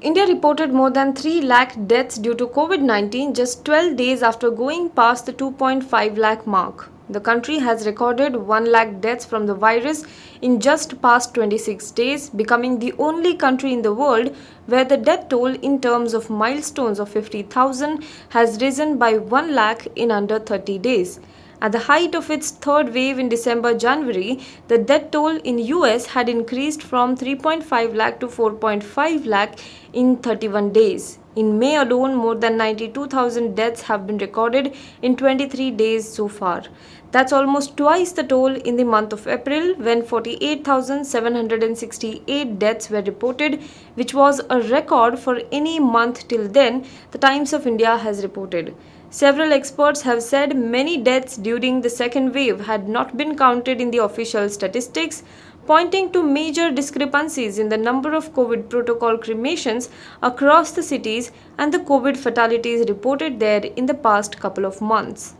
India reported more than 3 lakh deaths due to COVID-19 just 12 days after going past the 2.5 lakh mark. The country has recorded 1 lakh deaths from the virus in just past 26 days, becoming the only country in the world where the death toll in terms of milestones of 50,000 has risen by 1 lakh in under 30 days. At the height of its third wave in December-January, the death toll in US had increased from 3.5 lakh to 4.5 lakh in 31 days. In May alone, more than 92,000 deaths have been recorded in 23 days so far. That's almost twice the toll in the month of April, when 48,768 deaths were reported, which was a record for any month till then, the Times of India has reported. Several experts have said many deaths during the second wave had not been counted in the official statistics, pointing to major discrepancies in the number of COVID protocol cremations across the cities and the COVID fatalities reported there in the past couple of months.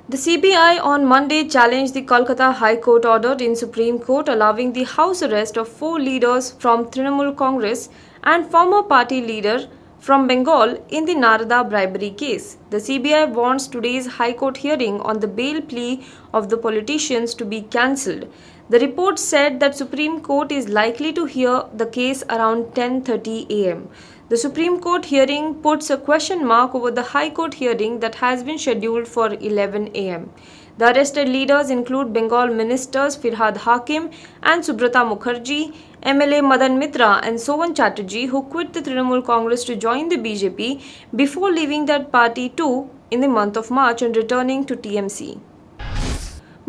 The CBI on Monday challenged the Kolkata High Court order in Supreme Court allowing the house arrest of 4 leaders from Trinamool Congress and former party leader from Bengal in the Narada bribery case. The CBI wants today's High Court hearing on the bail plea of the politicians to be cancelled. The report said that Supreme Court is likely to hear the case around 10:30 am. The Supreme Court hearing puts a question mark over the High Court hearing that has been scheduled for 11 am. The arrested leaders include Bengal ministers Firhad Hakim and Subrata Mukherjee, MLA Madan Mitra and Sovan Chatterjee, who quit the Trinamool Congress to join the BJP before leaving that party too in the month of March and returning to TMC.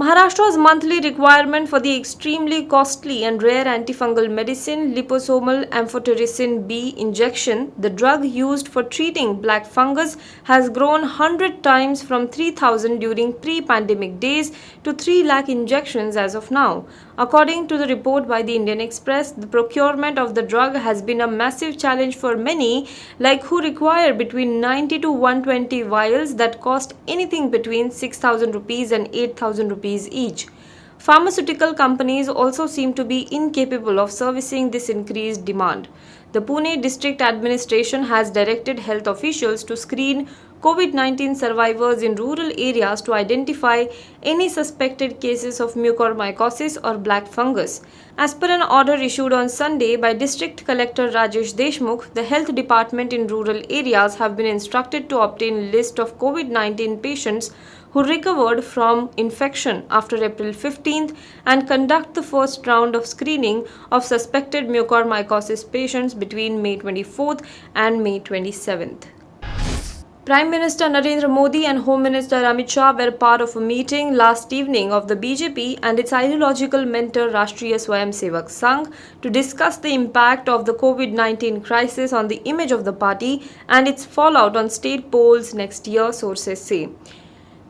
Maharashtra's monthly requirement for the extremely costly and rare antifungal medicine liposomal amphotericin B injection, the drug used for treating black fungus, has grown 100 times from 3,000 during pre-pandemic days to 3 lakh injections as of now. According to the report by the Indian Express, the procurement of the drug has been a massive challenge for many, like who require between 90 to 120 vials that cost anything between 6,000 rupees and 8,000 rupees each. Pharmaceutical companies also seem to be incapable of servicing this increased demand. The Pune District Administration has directed health officials to screen COVID-19 survivors in rural areas to identify any suspected cases of mucormycosis or black fungus. As per an order issued on Sunday by District Collector Rajesh Deshmukh, the health department in rural areas have been instructed to obtain a list of COVID-19 patients who recovered from infection after April 15th and conduct the first round of screening of suspected mucormycosis patients between May 24th and May 27th. Prime Minister Narendra Modi and Home Minister Amit Shah were part of a meeting last evening of the BJP and its ideological mentor Rashtriya Swayamsevak Sangh to discuss the impact of the COVID-19 crisis on the image of the party and its fallout on state polls next year, sources say.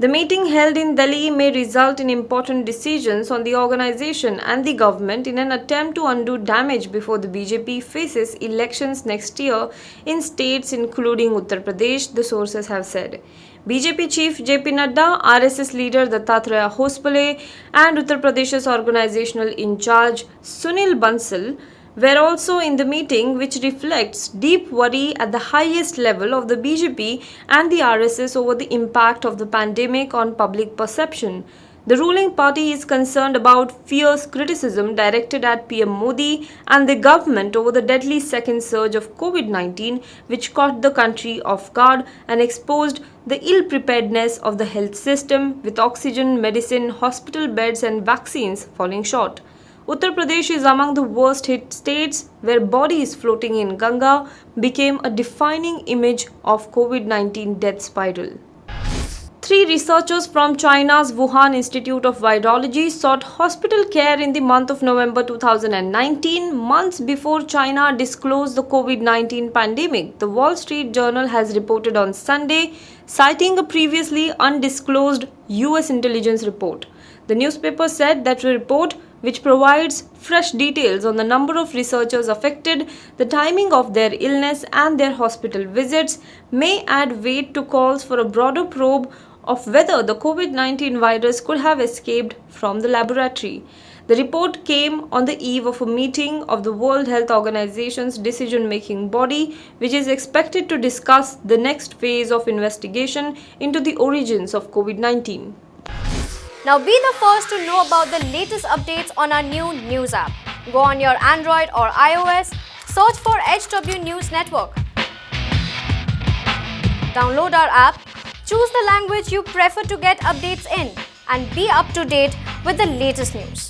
The meeting held in Delhi may result in important decisions on the organization and the government in an attempt to undo damage before the BJP faces elections next year in states including Uttar Pradesh, the sources have said. BJP chief JP Nadda, RSS leader Dattatreya Hospale and Uttar Pradesh's organizational in charge Sunil Bansal were also in the meeting, which reflects deep worry at the highest level of the BJP and the RSS over the impact of the pandemic on public perception. The ruling party is concerned about fierce criticism directed at PM Modi and the government over the deadly second surge of COVID-19, which caught the country off guard and exposed the ill-preparedness of the health system, with oxygen, medicine, hospital beds and vaccines falling short. Uttar Pradesh is among the worst hit states, where bodies floating in Ganga became a defining image of COVID-19 death spiral. 3 researchers from China's Wuhan Institute of Virology sought hospital care in the month of November 2019, months before China disclosed the COVID-19 pandemic, the Wall Street Journal has reported on Sunday, citing a previously undisclosed US intelligence report. The newspaper said that the report, which provides fresh details on the number of researchers affected, the timing of their illness and their hospital visits, may add weight to calls for a broader probe of whether the COVID-19 virus could have escaped from the laboratory. The report came on the eve of a meeting of the World Health Organization's decision-making body, which is expected to discuss the next phase of investigation into the origins of COVID-19. Now be the first to know about the latest updates on our new news app. Go on your Android or iOS, search for HW News Network. Download our app, choose the language you prefer to get updates in, and be up to date with the latest news.